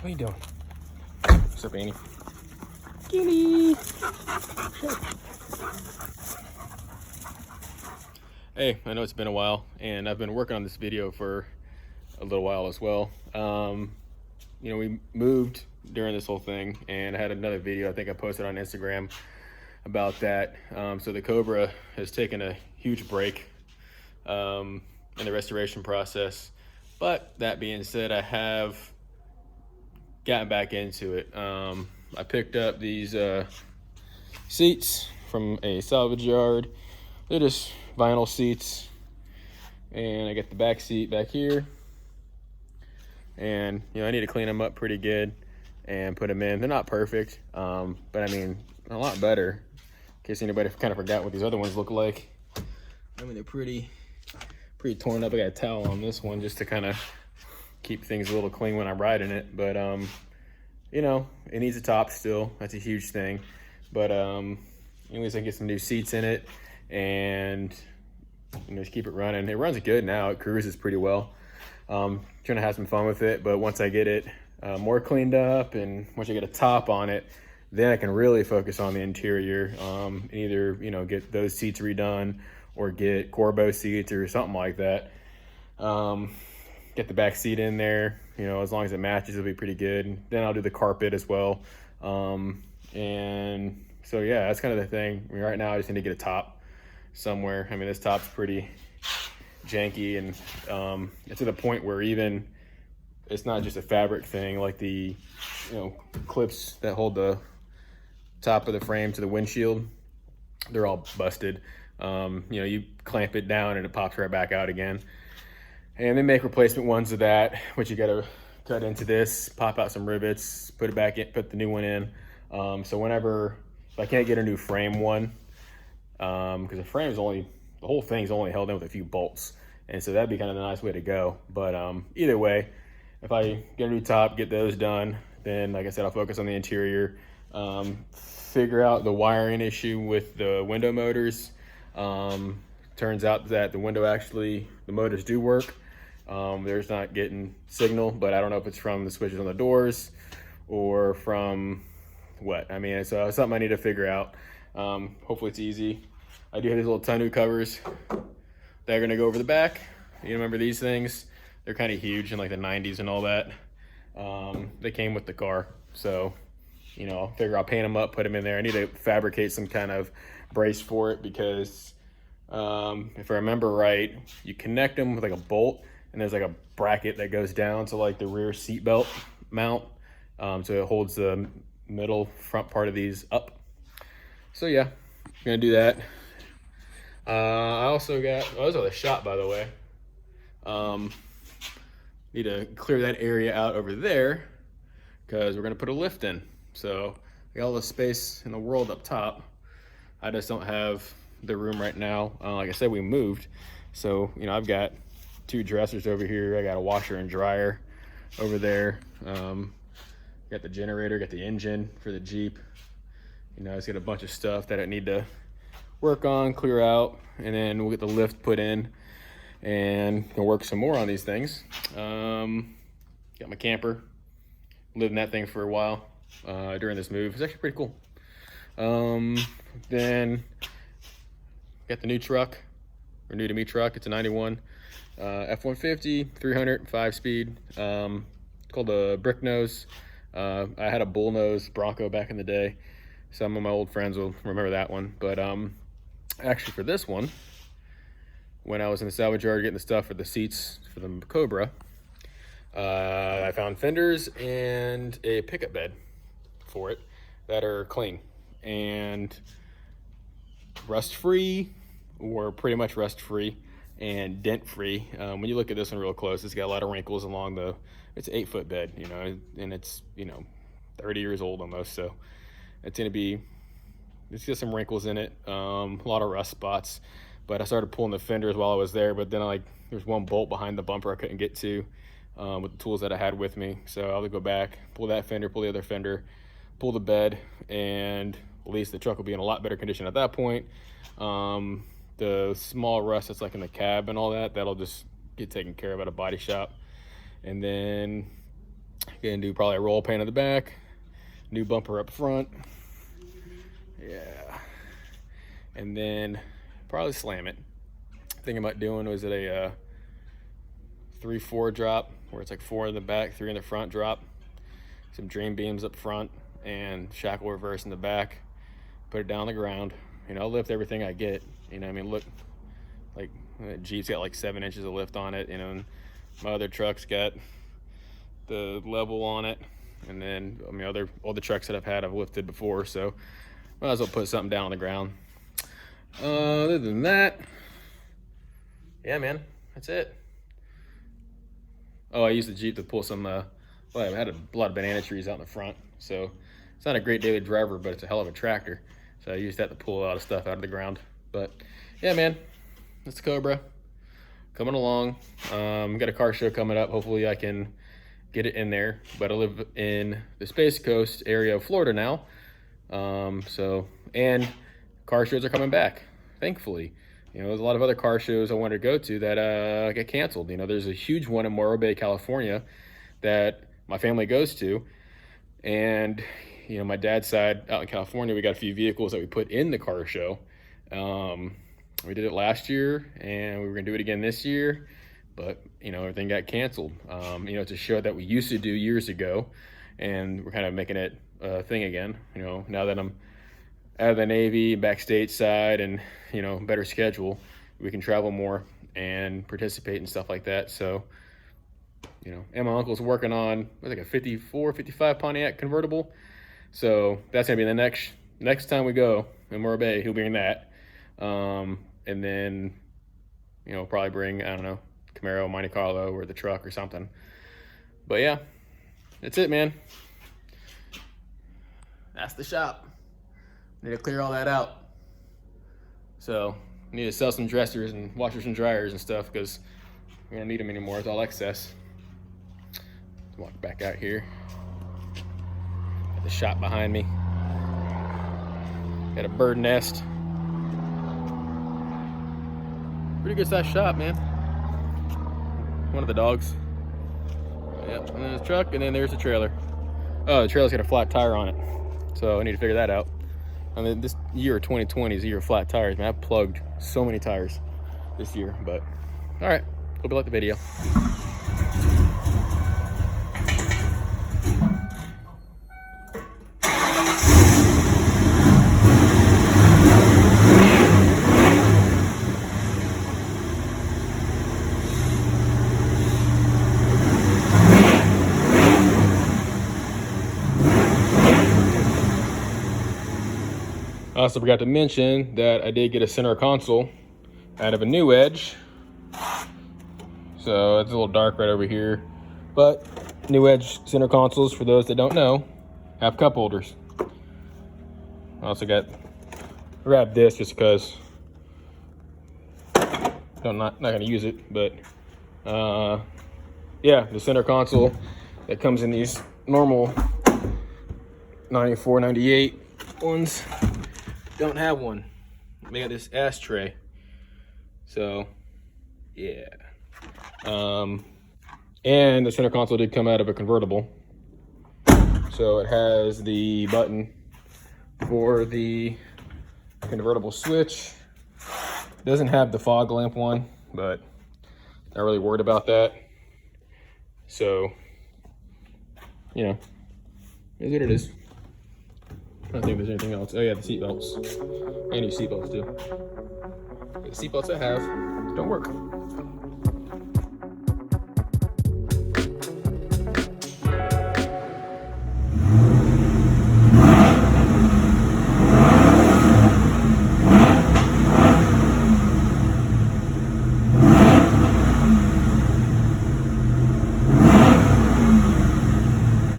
What are you doing? What's up, Annie? Kitty! Hey, I know it's been a while, and I've been working on this video for a little while as well. You know, we moved during this whole thing, and I had another video I think I posted on Instagram about that. So the Cobra has taken a huge break in the restoration process. But that being said, I have gotten back into it. I picked up these seats from a salvage yard. They're just vinyl seats, and I got the back seat back here, and you know, I need to clean them up pretty good and put them in. They're not perfect, but I mean, a lot better, in case anybody kind of forgot what these other ones look like. I mean, they're pretty torn up. I got a towel on this one just to kind of keep things a little clean when I'm riding it, but you know, it needs a top still. That's a huge thing, but at least I can get some new seats in it and you know, just keep it running. It runs good now. It cruises pretty well. Trying to have some fun with it, but once I get it more cleaned up and once I get a top on it, then I can really focus on the interior. And either, you know, get those seats redone or get Corbo seats or something like that. Get the back seat in there, you know, as long as it matches, it'll be pretty good. And then I'll do the carpet as well. And so, yeah, that's kind of the thing. I mean, right now I just need to get a top somewhere. I mean, this top's pretty janky, and it's to the point where even it's not just a fabric thing, like the, you know, clips that hold the top of the frame to the windshield, they're all busted. You know, you clamp it down and it pops right back out again. And they make replacement ones of that, which you gotta cut into this, pop out some rivets, put it back in, put the new one in. So whenever, if I can't get a new frame one, because the frame is only, the whole thing's only held in with a few bolts, and so that'd be kind of a nice way to go. But either way, if I get a new top, get those done, then like I said, I'll focus on the interior, figure out the wiring issue with the window motors. Turns out that the motors do work. There's not getting signal, but I don't know if it's from the switches on the doors or from what. I mean, it's something I need to figure out. Hopefully it's easy. I do have these little tonneau covers that are gonna go over the back. You remember these things? They're kind of huge in like the 90s and all that. They came with the car. So, you know, I'll figure I'll paint them up, put them in there. I need to fabricate some kind of brace for it because if I remember right, you connect them with like a bolt, and there's like a bracket that goes down to like the rear seat belt mount. So it holds the middle front part of these up. So yeah, I'm gonna do that. I also got, oh, those are the shop, by the way. Need to clear that area out over there because we're gonna put a lift in. So I got all the space in the world up top. I just don't have the room right now. Like I said, we moved. So, you know, I've got 2 dressers over here. I got a washer and dryer over there. Got the generator, got the engine for the Jeep. You know, it's got a bunch of stuff that I need to work on, clear out, and then we'll get the lift put in and can work some more on these things. Got my camper, lived in that thing for a while during this move. It's actually pretty cool. Then got the new truck, or new to me truck. It's a 91 F-150, 300, 5-speed. It's called a Bricknose. I had a bullnose Bronco back in the day. Some of my old friends will remember that one. But actually for this one, when I was in the salvage yard getting the stuff for the seats for the Cobra, I found fenders and a pickup bed for it that are clean and rust-free, or pretty much rust-free and dent-free. When you look at this one real close, it's got a lot of wrinkles along the, it's an 8-foot bed, you know, and it's, you know, 30 years old almost, so it's gonna be, it's got some wrinkles in it, a lot of rust spots. But I started pulling the fenders while I was there, but then there's one bolt behind the bumper I couldn't get to with the tools that I had with me. So I'll go back, pull that fender, pull the other fender, pull the bed, and at least the truck will be in a lot better condition at that point. The small rust that's like in the cab and all that, that'll just get taken care of at a body shop. And then Gonna do probably a roll pan in the back, new bumper up front. Yeah. And then probably slam it. Thinking about doing was it a 3-4 drop, where it's like 4 in the back, 3 in the front drop, some dream beams up front, and shackle reverse in the back. Put it down on the ground. You know, I'll lift everything I get. You know, I mean, look, like Jeep's got like 7 inches of lift on it. You know, and my other truck's got the level on it, and then I mean, all the trucks that I've had I've lifted before, so might as well put something down on the ground. Other than that, yeah, man, that's it. Oh, I used the Jeep to pull some, well, I had a lot of banana trees out in the front, so it's not a great daily driver, but it's a hell of a tractor. So I used that to pull a lot of stuff out of the ground. But yeah, man, that's the Cobra coming along. Got a car show coming up. Hopefully I can get it in there, but I live in the Space Coast area of Florida now. And car shows are coming back, thankfully. You know, there's a lot of other car shows I wanted to go to that get canceled. You know, there's a huge one in Morro Bay, California that my family goes to. And, you know, my dad's side out in California, we got a few vehicles that we put in the car show. We did it last year and we were gonna do it again this year, but, you know, everything got canceled. You know, it's a show that we used to do years ago, and we're kind of making it a thing again. You know, now that I'm out of the Navy, back stateside, and, you know, better schedule, we can travel more and participate and stuff like that. So, you know, and my uncle's working on, what's like a 54, 55 Pontiac convertible. So that's gonna be the next time we go in Morro Bay, he'll bring that. And then, you know, probably bring, I don't know, Camaro, Monte Carlo, or the truck or something. But yeah, that's it, man. That's the shop. Need to clear all that out. So need to sell some dressers and washers and dryers and stuff, because we don't need them anymore. It's all excess. Walk back out here. Got the shop behind me. Got a bird nest. Pretty good sized shop, man. One of the dogs. Yep, and then there's the truck, and then there's the trailer. Oh, the trailer's got a flat tire on it, so I need to figure that out. I mean, this year 2020 is a year of flat tires, man. I've plugged so many tires this year, but all right, hope you like the video. I also forgot to mention that I did get a center console out of a New Edge. So it's a little dark right over here. But New Edge center consoles, for those that don't know, have cup holders. I also grabbed this just because I'm not gonna use it, but yeah, the center console that comes in these normal 94, 98 ones don't have one. They got this ashtray. So yeah. And the center console did come out of a convertible. So it has the button for the convertible switch. It doesn't have the fog lamp one, but not really worried about that. So, you know, it is what it is. I don't think there's anything else. Oh yeah, the seat belts. I need seat belts too. The seat belts I have don't work.